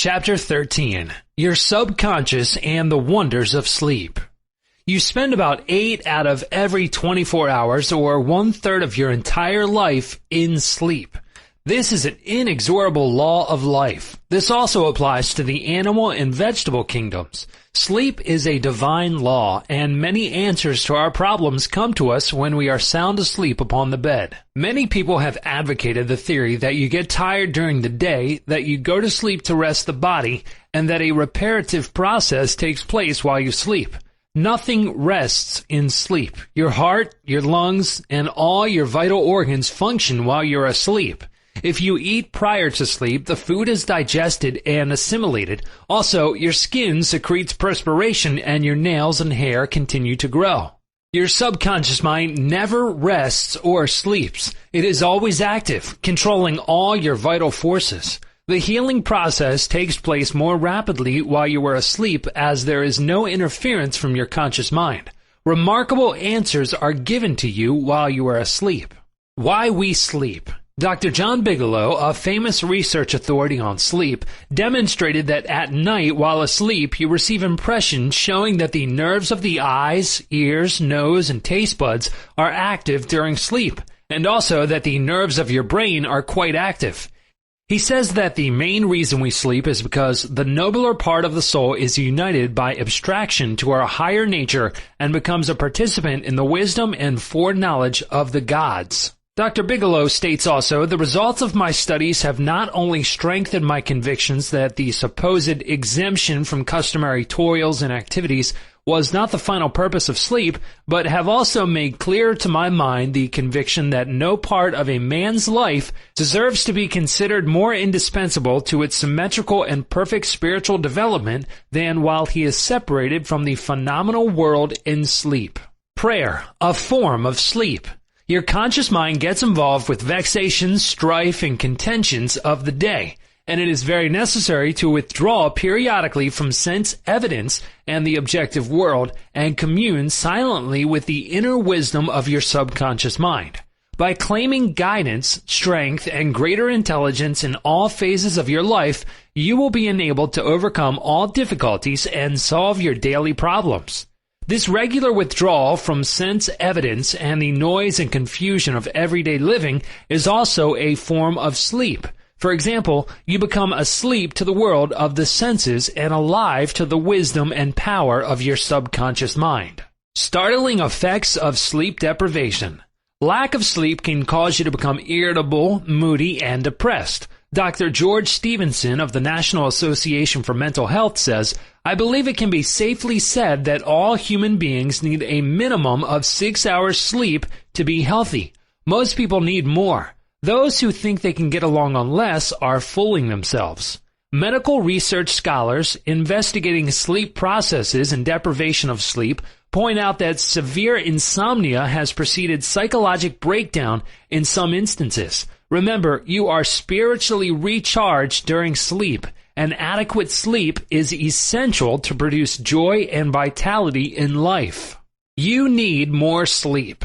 Chapter 13. Your Subconscious and the Wonders of Sleep. You spend about 8 out of every 24 hours, or 1/3 of your entire life, in sleep. This is an inexorable law of life. This also applies to the animal and vegetable kingdoms. Sleep is a divine law, and many answers to our problems come to us when we are sound asleep upon the bed. Many people have advocated the theory that you get tired during the day, that you go to sleep to rest the body, and that a reparative process takes place while you sleep. Nothing rests in sleep. Your heart, your lungs, and all your vital organs function while you're asleep. If you eat prior to sleep, the food is digested and assimilated. Also, your skin secretes perspiration and your nails and hair continue to grow. Your subconscious mind never rests or sleeps. It is always active, controlling all your vital forces. The healing process takes place more rapidly while you are asleep, as there is no interference from your conscious mind. Remarkable answers are given to you while you are asleep. Why we sleep. Dr. John Bigelow, a famous research authority on sleep, demonstrated that at night while asleep you receive impressions showing that the nerves of the eyes, ears, nose, and taste buds are active during sleep, and also that the nerves of your brain are quite active. He says that the main reason we sleep is because the nobler part of the soul is united by abstraction to our higher nature and becomes a participant in the wisdom and foreknowledge of the gods. Dr. Bigelow states also, the results of my studies have not only strengthened my convictions that the supposed exemption from customary toils and activities was not the final purpose of sleep, but have also made clear to my mind the conviction that no part of a man's life deserves to be considered more indispensable to its symmetrical and perfect spiritual development than while he is separated from the phenomenal world in sleep. Prayer, a form of sleep. Your conscious mind gets involved with vexations, strife, and contentions of the day, and it is very necessary to withdraw periodically from sense evidence and the objective world and commune silently with the inner wisdom of your subconscious mind. By claiming guidance, strength, and greater intelligence in all phases of your life, you will be enabled to overcome all difficulties and solve your daily problems. This regular withdrawal from sense evidence and the noise and confusion of everyday living is also a form of sleep. For example, you become asleep to the world of the senses and alive to the wisdom and power of your subconscious mind. Startling effects of sleep deprivation. Lack of sleep can cause you to become irritable, moody, and depressed. Dr. George Stevenson of the National Association for Mental Health says, I believe it can be safely said that all human beings need a minimum of 6 hours sleep to be healthy. Most people need more. Those who think they can get along on less are fooling themselves. Medical research scholars investigating sleep processes and deprivation of sleep point out that severe insomnia has preceded psychologic breakdown in some instances. Remember, you are spiritually recharged during sleep, and adequate sleep is essential to produce joy and vitality in life. You need more sleep.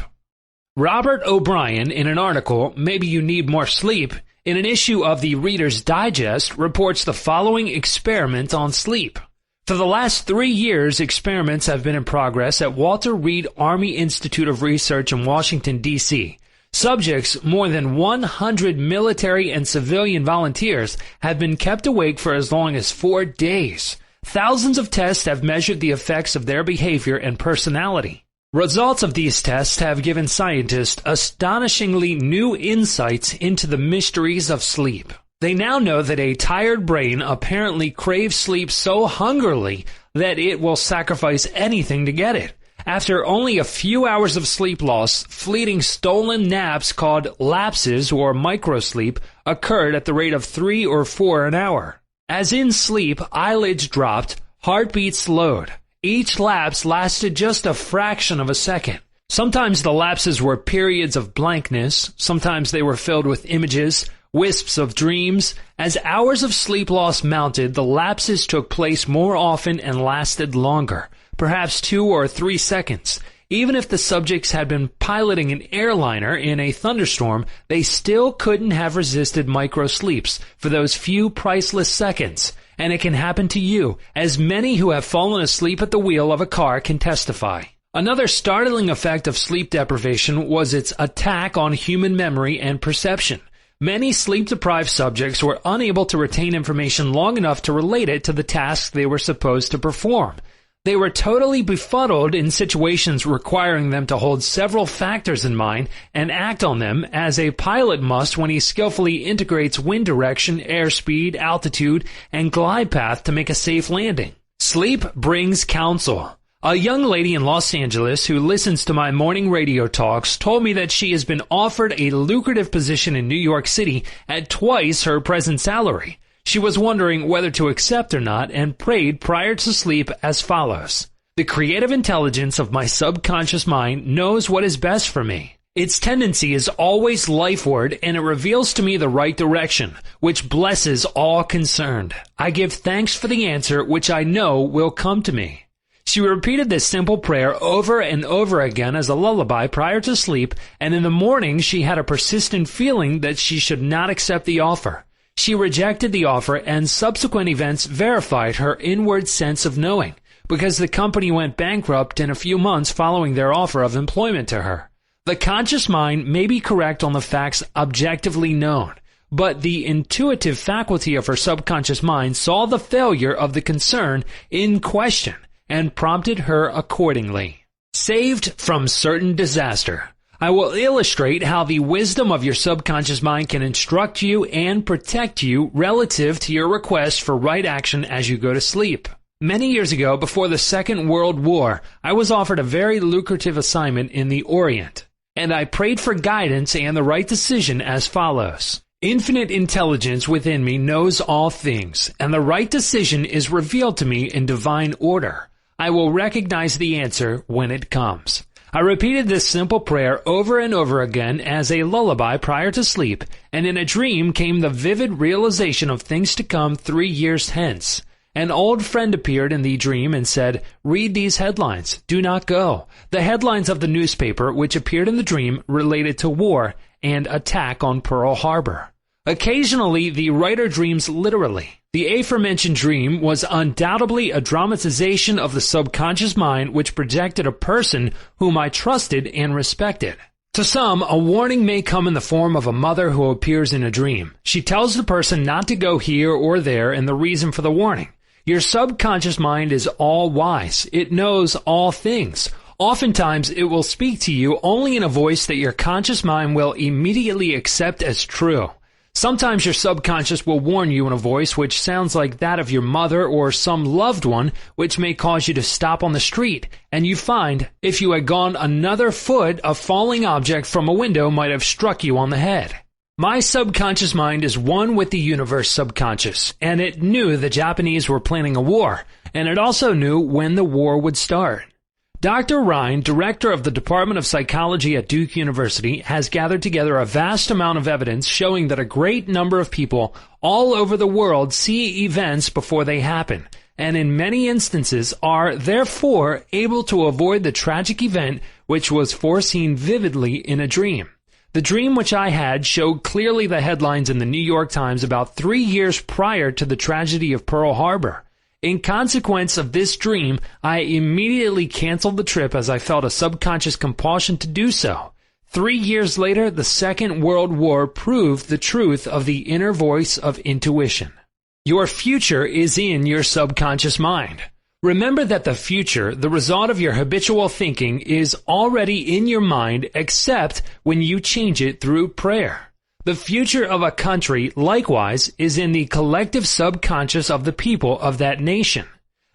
Robert O'Brien, in an article, Maybe You Need More Sleep, in an issue of the Reader's Digest, reports the following experiment on sleep. For the last 3 years, experiments have been in progress at Walter Reed Army Institute of Research in Washington, D.C. Subjects, more than 100 military and civilian volunteers, have been kept awake for as long as 4 days. Thousands of tests have measured the effects of their behavior and personality. Results of these tests have given scientists astonishingly new insights into the mysteries of sleep. They now know that a tired brain apparently craves sleep so hungrily that it will sacrifice anything to get it. After only a few hours of sleep loss, fleeting stolen naps called lapses or microsleep occurred at the rate of 3 or 4 an hour. As in sleep, eyelids dropped, heartbeat slowed. Each lapse lasted just a fraction of a second. Sometimes the lapses were periods of blankness, sometimes they were filled with images, wisps of dreams. As hours of sleep loss mounted, the lapses took place more often and lasted longer, perhaps 2 or 3 seconds. Even if the subjects had been piloting an airliner in a thunderstorm, they still couldn't have resisted microsleeps for those few priceless seconds. and it can happen to you, as many who have fallen asleep at the wheel of a car can testify. Another startling effect of sleep deprivation was its attack on human memory and perception. Many sleep-deprived subjects were unable to retain information long enough to relate it to the tasks they were supposed to perform. They were totally befuddled in situations requiring them to hold several factors in mind and act on them, as a pilot must when he skillfully integrates wind direction, airspeed, altitude, and glide path to make a safe landing. Sleep brings counsel. A young lady in Los Angeles who listens to my morning radio talks told me that she has been offered a lucrative position in New York City at twice her present salary. She was wondering whether to accept or not and prayed prior to sleep as follows. The creative intelligence of my subconscious mind knows what is best for me. Its tendency is always lifeward, and it reveals to me the right direction, which blesses all concerned. I give thanks for the answer which I know will come to me. She repeated this simple prayer over and over again as a lullaby prior to sleep, and in the morning she had a persistent feeling that she should not accept the offer. She rejected the offer, and subsequent events verified her inward sense of knowing, because the company went bankrupt in a few months following their offer of employment to her. The conscious mind may be correct on the facts objectively known, but the intuitive faculty of her subconscious mind saw the failure of the concern in question and prompted her accordingly. Saved from certain disaster. I will illustrate how the wisdom of your subconscious mind can instruct you and protect you relative to your request for right action as you go to sleep. Many years ago, before the Second World War, I was offered a very lucrative assignment in the Orient, and I prayed for guidance and the right decision as follows. Infinite intelligence within me knows all things, and the right decision is revealed to me in divine order. I will recognize the answer when it comes. I repeated this simple prayer over and over again as a lullaby prior to sleep, and in a dream came the vivid realization of things to come 3 years hence. An old friend appeared in the dream and said, "Read these headlines. Do not go." The headlines of the newspaper which appeared in the dream related to war and attack on Pearl Harbor. Occasionally, the writer dreams literally. The aforementioned dream was undoubtedly a dramatization of the subconscious mind which projected a person whom I trusted and respected. To some, a warning may come in the form of a mother who appears in a dream. She tells the person not to go here or there and the reason for the warning. Your subconscious mind is all-wise. It knows all things. Oftentimes, it will speak to you only in a voice that your conscious mind will immediately accept as true. Sometimes your subconscious will warn you in a voice which sounds like that of your mother or some loved one, which may cause you to stop on the street, and you find, if you had gone another foot, a falling object from a window might have struck you on the head. My subconscious mind is one with the universe subconscious, and it knew the Japanese were planning a war, and it also knew when the war would start. Dr. Ryan, director of the Department of Psychology at Duke University, has gathered together a vast amount of evidence showing that a great number of people all over the world see events before they happen, and in many instances are, therefore, able to avoid the tragic event which was foreseen vividly in a dream. The dream which I had showed clearly the headlines in the New York Times about 3 years prior to the tragedy of Pearl Harbor. In consequence of this dream, I immediately canceled the trip as I felt a subconscious compulsion to do so. 3 years later, the Second World War proved the truth of the inner voice of intuition. Your future is in your subconscious mind. Remember that the future, the result of your habitual thinking, is already in your mind except when you change it through prayer. The future of a country, likewise, is in the collective subconscious of the people of that nation.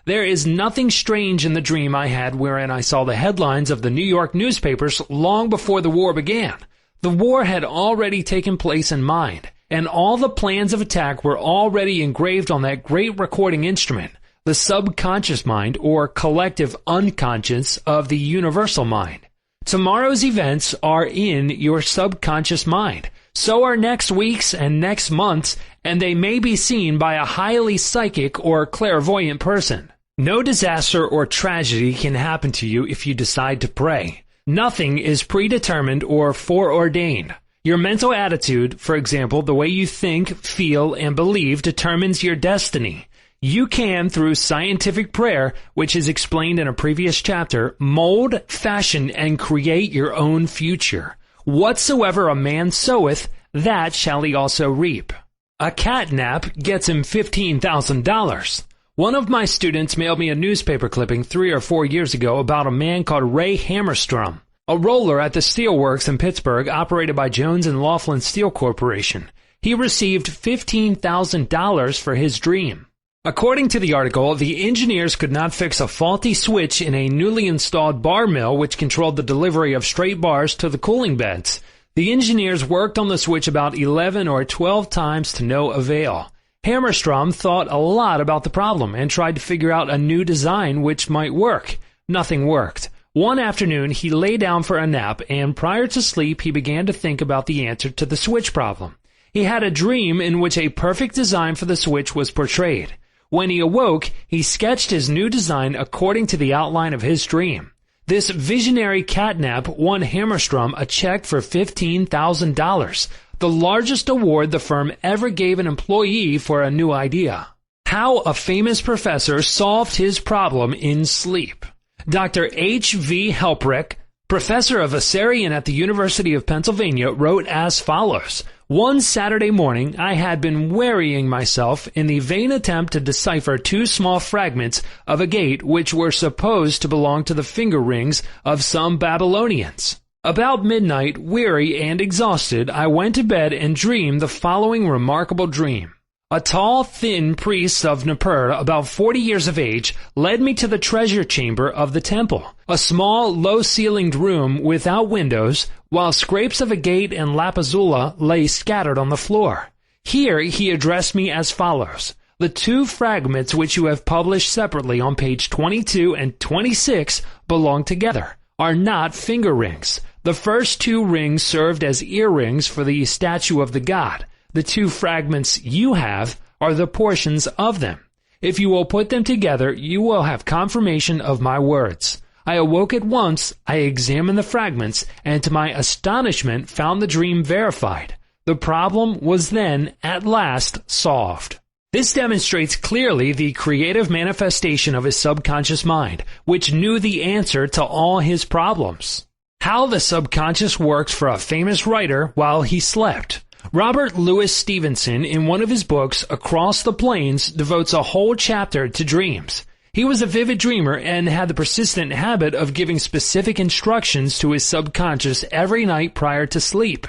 There is nothing strange in the dream I had wherein I saw the headlines of the New York newspapers long before the war began. The war had already taken place in mind, and all the plans of attack were already engraved on that great recording instrument, the subconscious mind, or collective unconscious of the universal mind. Tomorrow's events are in your subconscious mind. So are next week's and next month's, and they may be seen by a highly psychic or clairvoyant person. No disaster or tragedy can happen to you if you decide to pray. Nothing is predetermined or foreordained. Your mental attitude, for example, the way you think, feel, and believe, determines your destiny. You can, through scientific prayer, which is explained in a previous chapter, mold, fashion, and create your own future. Whatsoever a man soweth, that shall he also reap. A cat nap gets him $15,000. One of my students mailed me a newspaper clipping 3 or 4 years ago about a man called Ray Hammerstrom, a roller at the steelworks in Pittsburgh operated by Jones and Laughlin Steel Corporation. He received $15,000 for his dream. According to the article, the engineers could not fix a faulty switch in a newly installed bar mill which controlled the delivery of straight bars to the cooling beds. The engineers worked on the switch about 11 or 12 times to no avail. Hammerstrom thought a lot about the problem and tried to figure out a new design which might work. Nothing worked. One afternoon, he lay down for a nap, and prior to sleep, he began to think about the answer to the switch problem. He had a dream in which a perfect design for the switch was portrayed. When he awoke, he sketched his new design according to the outline of his dream. This visionary catnap won Hammerstrom a check for $15,000, the largest award the firm ever gave an employee for a new idea. How a famous professor solved his problem in sleep. Dr. H.V. Helprich, professor of Assyrian at the University of Pennsylvania, wrote as follows: "One Saturday morning, I had been wearying myself in the vain attempt to decipher 2 small fragments of a gate which were supposed to belong to the finger rings of some Babylonians. About midnight, weary and exhausted, I went to bed and dreamed the following remarkable dream. A tall, thin priest of Nippur, about 40 years of age, led me to the treasure chamber of the temple, a small, low-ceilinged room without windows, while scrapes of a gate and lapazula lay scattered on the floor. Here he addressed me as follows: The 2 fragments which you have published separately on page 22 and 26 belong together, are not finger rings. The first 2 rings served as earrings for the statue of the god. The 2 fragments you have are the portions of them. If you will put them together, you will have confirmation of my words." I awoke at once, I examined the fragments, and to my astonishment found the dream verified. The problem was then, at last, solved. This demonstrates clearly the creative manifestation of his subconscious mind, which knew the answer to all his problems. How the subconscious works for a famous writer while he slept. Robert Louis Stevenson, in one of his books, Across the Plains, devotes a whole chapter to dreams. He was a vivid dreamer and had the persistent habit of giving specific instructions to his subconscious every night prior to sleep.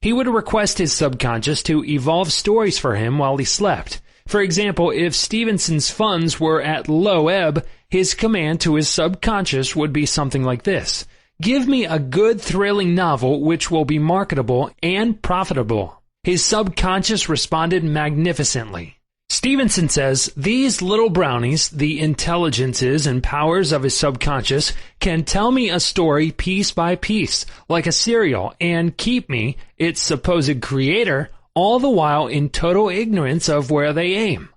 He would request his subconscious to evolve stories for him while he slept. For example, if Stevenson's funds were at low ebb, his command to his subconscious would be something like this: "Give me a good, thrilling novel which will be marketable and profitable." His subconscious responded magnificently. Stevenson says, "These little brownies, the intelligences and powers of his subconscious, can tell me a story piece by piece, like a serial, and keep me, its supposed creator, all the while in total ignorance of where they aim."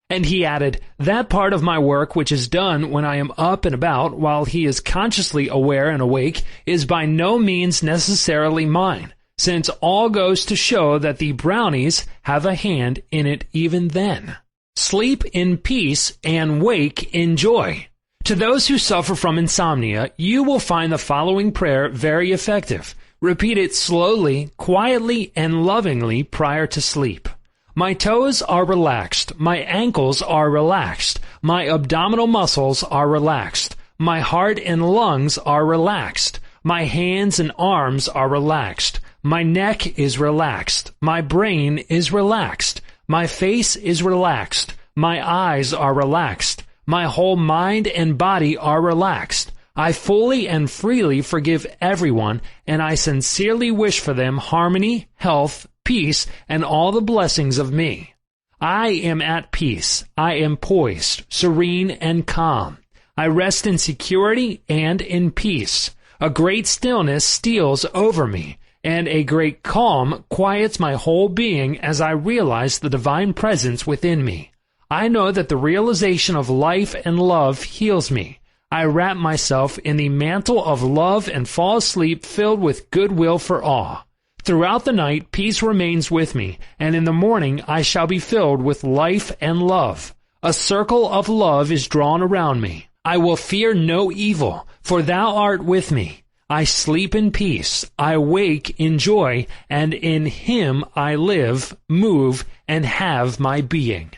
And he added, "That part of my work which is done when I am up and about while he is consciously aware and awake is by no means necessarily mine, since all goes to show that the brownies have a hand in it even then." Sleep in peace and wake in joy. To those who suffer from insomnia, you will find the following prayer very effective. Repeat it slowly, quietly, and lovingly prior to sleep. My toes are relaxed. My ankles are relaxed. My abdominal muscles are relaxed. My heart and lungs are relaxed. My hands and arms are relaxed. My neck is relaxed. My brain is relaxed. My face is relaxed. My eyes are relaxed. My whole mind and body are relaxed. I fully and freely forgive everyone, and I sincerely wish for them harmony, health, peace, and all the blessings of me. I am at peace. I am poised, serene, and calm. I rest in security and in peace. A great stillness steals over me, and a great calm quiets my whole being as I realize the divine presence within me. I know that the realization of life and love heals me. I wrap myself in the mantle of love and fall asleep filled with goodwill for all. Throughout the night, peace remains with me, and in the morning I shall be filled with life and love. A circle of love is drawn around me. I will fear no evil, for thou art with me. I sleep in peace, I wake in joy, and in him I live, move, and have my being.